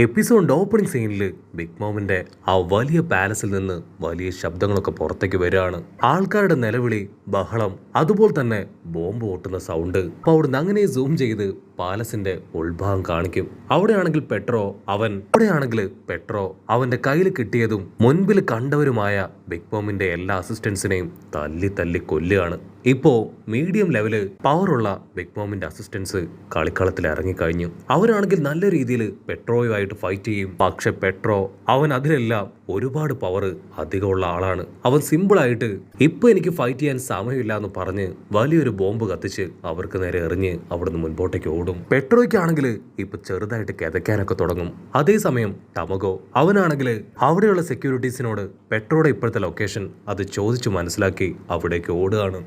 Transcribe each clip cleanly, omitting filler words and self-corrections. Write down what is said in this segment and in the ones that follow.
എപ്പിസോഡിന്റെ opening സീനിൽ big മോമിന്റെ ആ വലിയ പാലസിൽ നിന്ന് വലിയ ശബ്ദങ്ങളൊക്കെ പുറത്തേക്ക് വരികയാണ്. ആൾക്കാരുടെ നിലവിളി, ബഹളം, അതുപോലെ തന്നെ ബോംബ് പൊട്ടുന്ന സൗണ്ട്. അപ്പൊ അവിടുന്ന് അങ്ങനെ സൂം ചെയ്ത് പാലസിന്റെ ഉൾഭാഗം കാണിക്കും. അവിടെയാണെങ്കിൽ പെട്രോ അവന്റെ കയ്യിൽ കിട്ടിയതും മുൻപിൽ കണ്ടവരുമായ ബിഗ് മോമിന്റെ എല്ലാ അസിസ്റ്റൻസിനെയും തല്ലി തല്ലി കൊല്ലുകയാണ്. ഇപ്പോ മീഡിയം ലെവല് പവറുള്ള ബിഗ് മോമിന്റെ അസിസ്റ്റൻസ് കളിക്കളത്തിൽ ഇറങ്ങിക്കഴിഞ്ഞു. അവരാണെങ്കിൽ നല്ല രീതിയിൽ പെട്രോയുമായിട്ട് ഫൈറ്റ് ചെയ്യും. പക്ഷെ പെട്രോ അവൻ അതിലെല്ലാം ഒരുപാട് പവർ അധികമുള്ള ആളാണ്. അവൻ സിമ്പിളായിട്ട് ഇപ്പൊ എനിക്ക് ഫൈറ്റ് ചെയ്യാൻ സമയമില്ല എന്ന് പറഞ്ഞ് വലിയൊരു ബോംബ് കത്തിച്ച് അവർക്ക് നേരെ എറിഞ്ഞ് അവിടുന്ന് മുൻപോട്ടേക്ക് ഓടും. പെട്രോയ്ക്കാണെങ്കിൽ ഇപ്പൊ ചെറുതായിട്ട് കിതയ്ക്കാനൊക്കെ തുടങ്ങും. അതേസമയം ടമഗോ അവനാണെങ്കിൽ അവിടെയുള്ള സെക്യൂരിറ്റീസിനോട് പെട്രോയുടെ ഇപ്പോഴത്തെ ലൊക്കേഷൻ അത് ചോദിച്ചു മനസ്സിലാക്കി അവിടേക്ക് ഓടുകയാണ്.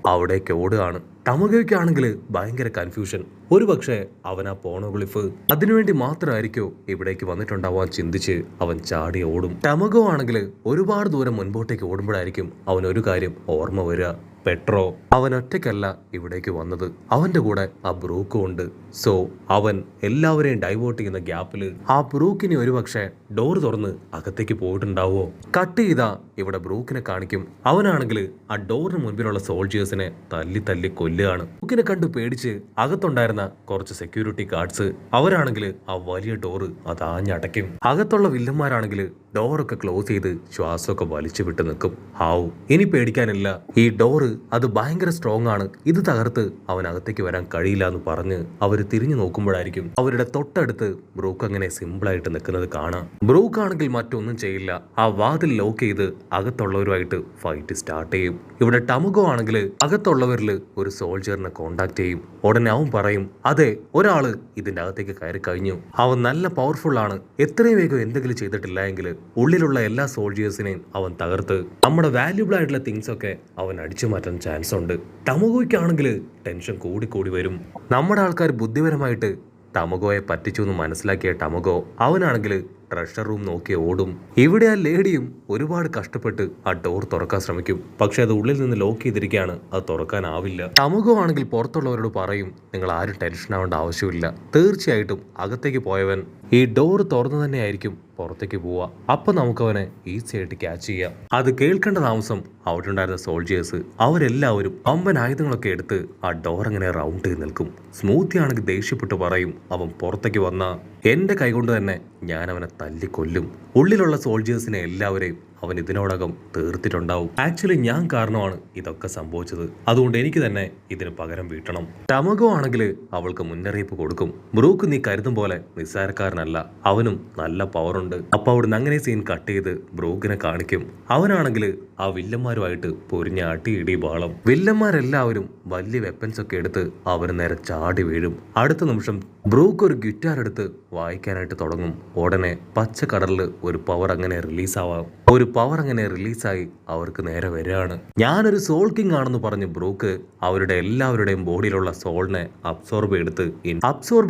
ടമഗോയ്ക്കാണെങ്കിൽ ഭയങ്കര കൺഫ്യൂഷൻ. ഒരുപക്ഷെ അവൻ ആ പോണോഗ്ലിഫ് അതിനുവേണ്ടി മാത്രമായിരിക്കോ ഇവിടേക്ക് വന്നിട്ടുണ്ടാവാൻ ചിന്തിച്ച് അവൻ ചാടി ഓടും. ടമഗോ ആണെങ്കിൽ ഒരുപാട് ദൂരം മുൻപോട്ടേക്ക് ഓടുമ്പോഴായിരിക്കും അവൻ ഒരു കാര്യം ഓർമ്മ വരിക. പെട്രോ അവൻ ഒറ്റയ്ക്കല്ല ഇവിടേക്ക് വന്നത്, അവന്റെ കൂടെ ആ ബ്രൂക്കും ഉണ്ട്. സോ അവൻ എല്ലാവരെയും ഡൈവേർട്ട് ചെയ്യുന്ന ഗ്യാപ്പില് ആ ബ്രൂക്കിനെ ഒരുപക്ഷെ ഡോർ തുറന്ന് അകത്തേക്ക് പോയിട്ടുണ്ടാവോ. കട്ട് ചെയ്താ ഇവിടെ ബ്രൂക്കിനെ കാണിക്കും. അവനാണെങ്കിൽ ആ ഡോറിന് മുൻപിലുള്ള സോൾജിയേഴ്സിനെ തല്ലി തല്ലി കൊല്ലുകയാണ്. ബ്രൂക്കിനെ കണ്ടു പേടിച്ച് അകത്തുണ്ടായിരുന്ന കുറച്ച് സെക്യൂരിറ്റി ഗാർഡ്സ് അവരാണെങ്കിൽ ആ വലിയ ഡോറ് അത് ആഞ്ഞടയ്ക്കും. അകത്തുള്ള വില്ലന്മാരാണെങ്കിൽ ഡോറൊക്കെ ക്ലോസ് ചെയ്ത് ശ്വാസമൊക്കെ വലിച്ചു വിട്ട് നിൽക്കും. ഹാവു, ഇനി പേടിക്കാനില്ല, ഈ ഡോറ് അത് ഭയങ്കര സ്ട്രോങ് ആണ്, ഇത് തകർത്ത് അവൻ അകത്തേക്ക് വരാൻ കഴിയില്ല എന്ന് പറഞ്ഞ് അവർ തിരിഞ്ഞു നോക്കുമ്പോഴായിരിക്കും അവരുടെ തൊട്ടടുത്ത് ബ്രൂക്ക് അങ്ങനെ സിമ്പിളായിട്ട് നിൽക്കുന്നത് കാണാം. ബ്രൂക്ക് ആണെങ്കിൽ മറ്റൊന്നും ചെയ്യില്ല, ആ വാതിൽ ലോക്ക് ചെയ്ത് അകത്തുള്ളവരുമായിട്ട് ഫൈറ്റ് സ്റ്റാർട്ട് ചെയ്യും. ഇവിടെ ടമഗോ ആണെങ്കിൽ അകത്തുള്ളവരിൽ ഒരു സോൾജറിനെ കോണ്ടാക്ട് ചെയ്യും. ഉടനെ അവൻ പറയും, അതെ, ഒരാള് ഇതിന്റെ അകത്തേക്ക് കയറി കഴിഞ്ഞു, അവൻ നല്ല പവർഫുൾ ആണ്, എത്രയും വേഗം എന്തെങ്കിലും ചെയ്തിട്ടില്ല എങ്കിൽ ഉള്ളിലുള്ള എല്ലാ സോൾജിയേഴ്സിനെയും അവൻ തകർത്ത് നമ്മുടെ വാല്യൂബിൾ ആയിട്ടുള്ള തിങ്സ് ഒക്കെ അവൻ അടിച്ചു മാറ്റാൻ ചാൻസ് ഉണ്ട്. ടമഗോയ്ക്കാണെങ്കിൽ ടെൻഷൻ കൂടി വരും. നമ്മുടെ ആൾക്കാർ ബുദ്ധിപരമായിട്ട് ടമഗോയെ പറ്റിച്ചു എന്ന് മനസ്സിലാക്കിയ ടമഗോ അവനാണെങ്കിൽ ട്രഷർ റൂം നോക്കി ഓടും. ഇവിടെ ആ ലേഡിയും ഒരുപാട് കഷ്ടപ്പെട്ട് ആ ഡോർ തുറക്കാൻ ശ്രമിക്കും. പക്ഷെ അത് ഉള്ളിൽ നിന്ന് ലോക്ക് ചെയ്തിരിക്കുകയാണ്, അത് തുറക്കാനാവില്ല. ടമഗോ ആണെങ്കിൽ പുറത്തുള്ളവരോട് പറയും, നിങ്ങൾ ആരും ടെൻഷൻ ആവേണ്ട ആവശ്യമില്ല, തീർച്ചയായിട്ടും അകത്തേക്ക് പോയവൻ ഈ ഡോർ തുറന്നു തന്നെ ആയിരിക്കും പുറത്തേക്ക് പോവാ, അപ്പൊ നമുക്കവനെ ഈസി ആയിട്ട് ക്യാച്ച് ചെയ്യാം. അത് കേൾക്കേണ്ട താമസം അവിടെ ഉണ്ടായിരുന്ന സോൾജിയേഴ്സ് അവരെല്ലാവരും അമ്പൻ ആയുധങ്ങളൊക്കെ എടുത്ത് ആ ഡോർ അങ്ങനെ റൗണ്ട് ചെയ്ത് നിൽക്കും. സ്മൂത്തി ആണെങ്കിൽ ദേഷ്യപ്പെട്ട് പറയും, അവൻ പുറത്തേക്ക് വന്ന എന്റെ കൈകൊണ്ട് തന്നെ ഞാൻ അവനെ തല്ലിക്കൊല്ലും. ഉള്ളിലുള്ള സോൾജിയേഴ്സിനെ എല്ലാവരെയും അവൻ ഇതിനോടകം തീർത്തിട്ടുണ്ടാവും. ആക്ച്വലി ഞാൻ കാരണമാണ് ഇതൊക്കെ സംഭവിച്ചത്, അതുകൊണ്ട് എനിക്ക് തന്നെ ഇതിന് പകരം വീട്ടണം. ടമഗോ ആണെങ്കിൽ അവൾക്ക് മുന്നറിയിപ്പ് കൊടുക്കും, ബ്രൂക്ക് നീ കരുതും പോലെ നിസ്സാരക്കാരനല്ല, അവനും നല്ല പവറുണ്ട്. അപ്പൊ അവിടുന്ന് അങ്ങനെ സീൻ കട്ട് ചെയ്ത് ബ്രൂക്കിനെ കാണിക്കും. അവനാണെങ്കിൽ ആ വില്ലന്മാരുമായിട്ട് പൊരിഞ്ഞ അടിയിടി ബാളം. വില്ലന്മാരെല്ലാവരും വലിയ വെപ്പൻസ് ഒക്കെ എടുത്ത് അവർ നേരെ ചാടി വീഴും. അടുത്ത നിമിഷം ബ്രൂക്ക് ഒരു ഗിറ്റാർ എടുത്ത് വായിക്കാനായിട്ട് തുടങ്ങും. ഉടനെ പച്ചക്കടലിൽ ഒരു പവർ അങ്ങനെ റിലീസായി അവർക്ക് നേരെ വരികയാണ്. ഞാനൊരു സോൾ കിങ് ആണെന്ന് പറഞ്ഞ് ബ്രൂക്ക് അവരുടെ എല്ലാവരുടെയും ബോഡിയിലുള്ള സോളിനെ അബ്സോർബ്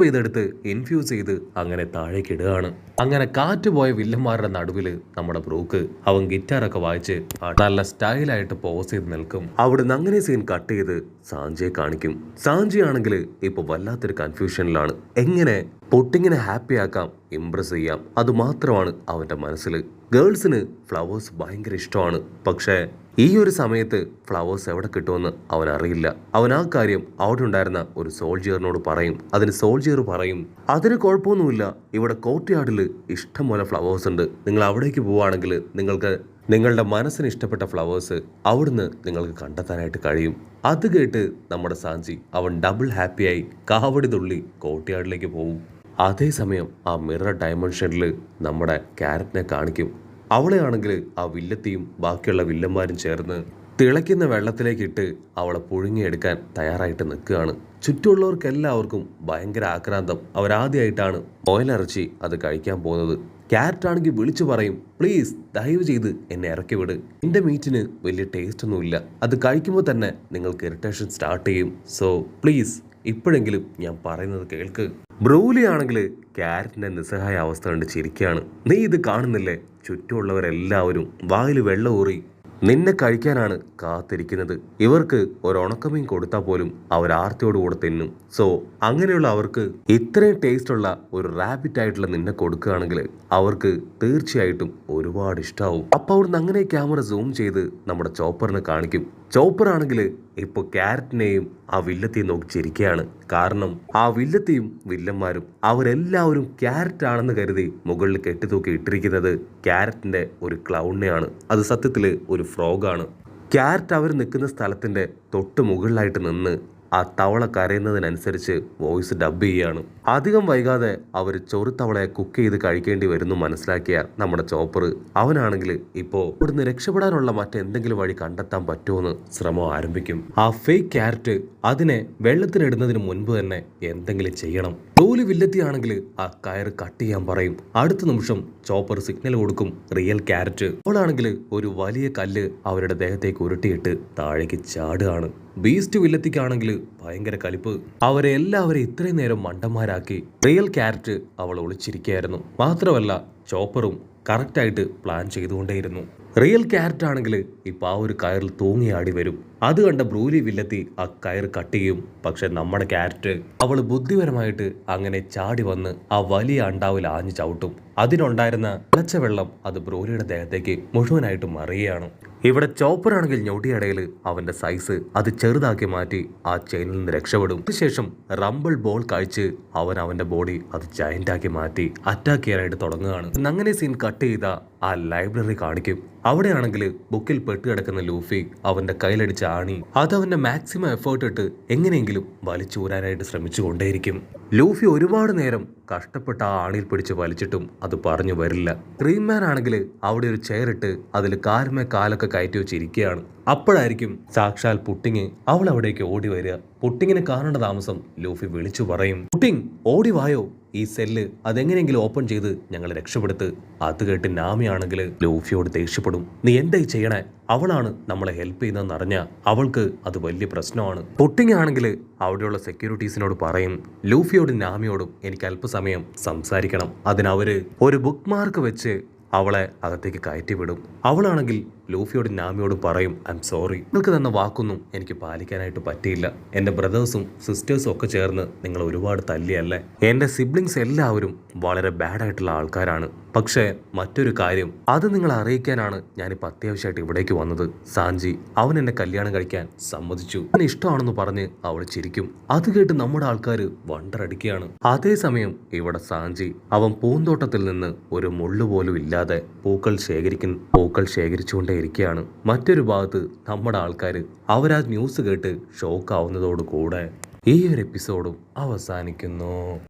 ചെയ്തെടുത്ത് ഇൻഫ്യൂസ് ചെയ്ത് അങ്ങനെ താഴേക്ക് ഇടുകയാണ്. അങ്ങനെ കാറ്റ് പോയ വില്ലന്മാരുടെ നടുവിൽ നമ്മുടെ ബ്രൂക്ക് അവൻ ഗിറ്റാറൊക്കെ വായിച്ച് നല്ല സ്റ്റൈലായിട്ട് പോസ് ചെയ്ത് നിൽക്കും. അവിടുന്ന് അങ്ങനെ സീൻ കട്ട് ചെയ്ത് സാഞ്ചിയെ കാണിക്കും. സാഞ്ചി ആണെങ്കിൽ ഇപ്പൊ വല്ലാത്തൊരു കൺഫ്യൂഷനിലാണ്. എങ്ങനെ പൊട്ടിങ്ങിനെ ഹാപ്പി ആക്കാം, ഇംപ്രസ് ചെയ്യാം, അത് മാത്രമാണ് അവന്റെ മനസ്സിൽ. ഗേൾസിന് ഫ്ലവേഴ്സ് ഭയങ്കര ഇഷ്ടമാണ്, പക്ഷേ ഈ ഒരു സമയത്ത് ഫ്ലവേഴ്സ് എവിടെ കിട്ടുമെന്ന് അവൻ അറിയില്ല. അവൻ ആ കാര്യം അവിടെ ഉണ്ടായിരുന്ന ഒരു സോൾജിയറിനോട് പറയും. അതിന് സോൾജിയർ പറയും, അതിന് കുഴപ്പമൊന്നുമില്ല, ഇവിടെ കോർട്ട്യാർഡിൽ ഇഷ്ടംപോലെ ഫ്ലവേഴ്സ് ഉണ്ട്, നിങ്ങൾ അവിടേക്ക് പോവുകയാണെങ്കിൽ നിങ്ങൾക്ക് നിങ്ങളുടെ മനസ്സിന് ഇഷ്ടപ്പെട്ട ഫ്ലവേഴ്സ് അവിടുന്ന് നിങ്ങൾക്ക് കണ്ടെത്താനായിട്ട് കഴിയും. അത് കേട്ട് നമ്മുടെ സാഞ്ചി അവൻ ഡബിൾ ഹാപ്പിയായി കാവടി തുള്ളി കോർട്ട്യാർഡിലേക്ക് പോകും. അതേസമയം ആ മിറർ ഡയമെൻഷനിൽ നമ്മുടെ ക്യാരറ്റിനെ കാണിക്കും. അവളെ ആണെങ്കിൽ ആ വില്ലത്തിയും ബാക്കിയുള്ള വില്ലന്മാരും ചേർന്ന് തിളയ്ക്കുന്ന വെള്ളത്തിലേക്ക് ഇട്ട് അവളെ പുഴുങ്ങിയെടുക്കാൻ തയ്യാറായിട്ട് നിൽക്കുകയാണ്. ചുറ്റുമുള്ളവർക്ക് എല്ലാവർക്കും ഭയങ്കര ആക്രാന്തം. അവരാദ്യമായിട്ടാണ് ഓയിലിറച്ചി അത് കഴിക്കാൻ പോകുന്നത്. ക്യാരറ്റ് ആണെങ്കിൽ വിളിച്ചു പറയും, പ്ലീസ് ദയവ് ചെയ്ത് എന്നെ ഇറക്കി വിട്, എൻ്റെ മീറ്റിന് വലിയ ടേസ്റ്റ് ഒന്നുമില്ല, അത് കഴിക്കുമ്പോൾ തന്നെ നിങ്ങൾക്ക് ഇറിറ്റേഷൻ സ്റ്റാർട്ട് ചെയ്യും, സോ പ്ലീസ് ഇപ്പോഴെങ്കിലും ഞാൻ പറയുന്നത് കേൾക്ക്. ബ്രൂലി ആണെങ്കിൽ ക്യാരറ്റിന്റെ നിസ്സഹായ അവസ്ഥ കണ്ട് ചിരിക്കുകയാണ്. നീ ഇത് കാണുന്നില്ലേ, ചുറ്റുമുള്ളവരെല്ലാവരും വായിൽ വെള്ളം ഊറി നിന്നെ കഴിക്കാനാണ് കാത്തിരിക്കുന്നത്. ഇവർക്ക് ഒരു ഉണക്കമീൻ കൊടുത്താൽ പോലും അവർ ആർത്തിയോടുകൂടെ തിന്നും. സോ അങ്ങനെയുള്ള അവർക്ക് ഇത്രയും ടേസ്റ്റുള്ള ഒരു റാബിറ്റ് ആയിട്ടുള്ള നിന്നെ കൊടുക്കുകയാണെങ്കിൽ അവർക്ക് തീർച്ചയായിട്ടും ഒരുപാട് ഇഷ്ടമാവും. അപ്പോൾ അവിടുന്ന് അങ്ങനെ ക്യാമറ സൂം ചെയ്ത് നമ്മുടെ ചോപ്പറിനെ കാണിക്കും. ചോപ്പർ ആണെങ്കിൽ ഇപ്പോൾ ക്യാരറ്റിനെയും ആ വില്ലത്തെയും നോക്കി ചിരിക്കുകയാണ്. കാരണം ആ വില്ലത്തെയും വില്ലന്മാരും അവരെല്ലാവരും ക്യാരറ്റ് ആണെന്ന് കരുതി മുകളിൽ കെട്ടിത്തൂക്കി ഇട്ടിരിക്കുന്നത് ക്യാരറ്റിന്റെ ഒരു ക്ലൗണിനെയാണ്. അത് സത്യത്തിൽ ഒരു ഫ്രോഗാണ്. ക്യാരറ്റ് അവർ നിൽക്കുന്ന സ്ഥലത്തിന്റെ തൊട്ട് മുകളിലായിട്ട് നിന്ന് ആ തവള കരയുന്നതിനനുസരിച്ച് വോയിസ് ഡബ് ചെയ്യുകയാണ്. അധികം വൈകാതെ അവർ ചൊറുത്തവളയെ കുക്ക് ചെയ്ത് കഴിക്കേണ്ടി വരുന്നു മനസ്സിലാക്കിയ നമ്മുടെ ചോപ്പർ അവനാണെങ്കിൽ ഇപ്പോൾ ഇവിടുന്ന് രക്ഷപ്പെടാനുള്ള മറ്റെന്തെങ്കിലും വഴി കണ്ടെത്താൻ പറ്റുമെന്ന് ശ്രമം ആരംഭിക്കും. ആ ഫേക്ക് ക്യാരറ്റ് അതിനെ വെള്ളത്തിലിടുന്നതിന് മുൻപ് തന്നെ എന്തെങ്കിലും ചെയ്യണം. ടോലി വില്ലെത്തിയാണെങ്കിൽ ആ കയറ് കട്ട് ചെയ്യാൻ പറയും. അടുത്ത നിമിഷം ചോപ്പർ സിഗ്നൽ കൊടുക്കും റിയൽ ക്യാരറ്റ്. അവളാണെങ്കിൽ ഒരു വലിയ കല്ല് അവരുടെ ദേഹത്തേക്ക് ഉരുട്ടിയിട്ട് താഴേക്ക് ചാടുകയാണ്. ബീസ്റ്റ് വില്ലത്തിക്കാണെങ്കിൽ ഭയങ്കര കലിപ്പ്. അവരെ എല്ലാവരെയും ഇത്രയും നേരം മണ്ടന്മാരാക്കി റിയൽ ക്യാരറ്റ് അവൾ ഒളിച്ചിരിക്കുകയായിരുന്നു. മാത്രമല്ല ചോപ്പറും കറക്റ്റായിട്ട് പ്ലാൻ ചെയ്തുകൊണ്ടേയിരുന്നു. റിയൽ ക്യാരറ്റ് ആണെങ്കിൽ ഇപ്പം ആ ഒരു കയറിൽ തൂങ്ങിയാടി വരും. അത് കണ്ട ബ്രൂലി വില്ലത്തി ആ കയർ കട്ട് ചെയ്യും. പക്ഷെ നമ്മുടെ ക്യാരറ്റ് അവൾ ബുദ്ധിപരമായിട്ട് അങ്ങനെ ചാടി വന്ന് ആ വലിയ അണ്ടാവിൽ ആഞ്ഞു ചവിട്ടും. അതിനുണ്ടായിരുന്ന തിളച്ച വെള്ളം അത് ബ്രൂലിയുടെ ദേഹത്തേക്ക് മുഴുവനായിട്ട് മറിയുകയാണ്. ഇവിടെ ചോപ്പറാണെങ്കിൽ ഞൊടിയടയിൽ അവന്റെ സൈസ് അത് ചെറുതാക്കി മാറ്റി ആ ചെയിനിൽ നിന്ന് രക്ഷപ്പെടും. അതിനുശേഷം റംബിൾ ബോൾ കഴിച്ച് അവന്റെ ബോഡി അത് ജയന്റാക്കി മാറ്റി അറ്റാക്ക് ചെയ്യാനായിട്ട് തുടങ്ങുകയാണ്. അങ്ങനെ സീൻ കട്ട് ചെയ്ത ആ ലൈബ്രറി കാണിക്കും. അവിടെയാണെങ്കിൽ ബുക്കിൽ പെട്ടുകിടക്കുന്ന ലൂഫി അവന്റെ കയ്യിലടിച്ച ആണി അതവന്റെ മാക്സിമം എഫേർട്ട് ഇട്ട് എങ്ങനെയെങ്കിലും വലിച്ചൂരാനായിട്ട് ശ്രമിച്ചുകൊണ്ടേയിരിക്കും. ലൂഫി ഒരുപാട് നേരം കഷ്ടപ്പെട്ട ആ ആണിയിൽ പിടിച്ച് വലിച്ചിട്ടും അത് പറഞ്ഞു വരില്ല. ക്രീംമാൻ ആണെങ്കിൽ അവിടെ ഒരു ചെയറിട്ട് അതിൽ കാലുമേ കാലൊക്കെ കയറ്റി വെച്ചിരിക്കുകയാണ്. അപ്പോഴായിരിക്കും സാക്ഷാൽ പുട്ടിങ് അവൾ അവിടേക്ക് ഓടി വരിക. പുട്ടിങ്ങിനെ കാണേണ്ട താമസം ലൂഫി വിളിച്ചു പറയും, പുട്ടിങ് ഓടി വായോ, ഈ സെല്ല് അതെങ്ങനെയെങ്കിലും ഓപ്പൺ ചെയ്ത് ഞങ്ങൾ രക്ഷപ്പെടുത്ത്. അത് കേട്ട് നാമിയാണെങ്കിൽ ലൂഫിയോട് ദേഷ്യപ്പെടും. നീ എന്തായി ചെയ്യണേ? അവളാണ് നമ്മളെ ഹെൽപ്പ് ചെയ്യുന്നതെന്ന് അറിഞ്ഞ അവൾക്ക് അത് വലിയ പ്രശ്നമാണ്. പുട്ടിങ് ആണെങ്കിൽ അവിടെയുള്ള സെക്യൂരിറ്റീസിനോട് പറയും, ലൂഫിയോടും നാമിയോടും എനിക്ക് അല്പസമയം സംസാരിക്കണം. അതിനവര് ഒരു ബുക്ക് മാർക്ക് വെച്ച് അവളെ അകത്തേക്ക് കയറ്റി വിടും. അവളാണെങ്കിൽ ലൂഫിയോടും നാമിയോടും പറയും, ഐ എം സോറി, നിങ്ങൾക്ക് തന്ന വാക്കൊന്നും എനിക്ക് പാലിക്കാനായിട്ട് പറ്റിയില്ല. എൻ്റെ ബ്രദേഴ്സും സിസ്റ്റേഴ്സും ഒക്കെ ചേർന്ന് നിങ്ങൾ ഒരുപാട് തല്ലിയല്ലേ. എൻ്റെ സിബ്ലിങ്സ് എല്ലാവരും വളരെ ബാഡായിട്ടുള്ള ആൾക്കാരാണ്. പക്ഷേ മറ്റൊരു കാര്യം അത് നിങ്ങളെ അറിയിക്കാനാണ് ഞാനിപ്പോൾ അത്യാവശ്യമായിട്ട് ഇവിടേക്ക് വന്നത്. സാഞ്ചി അവൻ എന്നെ കല്യാണം കഴിക്കാൻ സമ്മതിച്ചു. അവന് ഇഷ്ടമാണെന്ന് പറഞ്ഞ് അവൾ ചിരിക്കും. അത് കേട്ട് നമ്മുടെ ആൾക്കാർ വണ്ടറടിക്കുകയാണ്. അതേസമയം ഇവിടെ സാഞ്ചി അവൻ പൂന്തോട്ടത്തിൽ നിന്ന് ഒരു മുള്ളു പോലും ഇല്ലാതെ പൂക്കൾ ശേഖരിച്ചുകൊണ്ടേയിരിക്കുകയാണ്. മറ്റൊരു ഭാഗത്ത് നമ്മുടെ ആൾക്കാർ അവരാ ന്യൂസ് കേട്ട് ഷോക്കാവുന്നതോടുകൂടെ ഈ ഒരു എപ്പിസോഡും അവസാനിക്കുന്നു.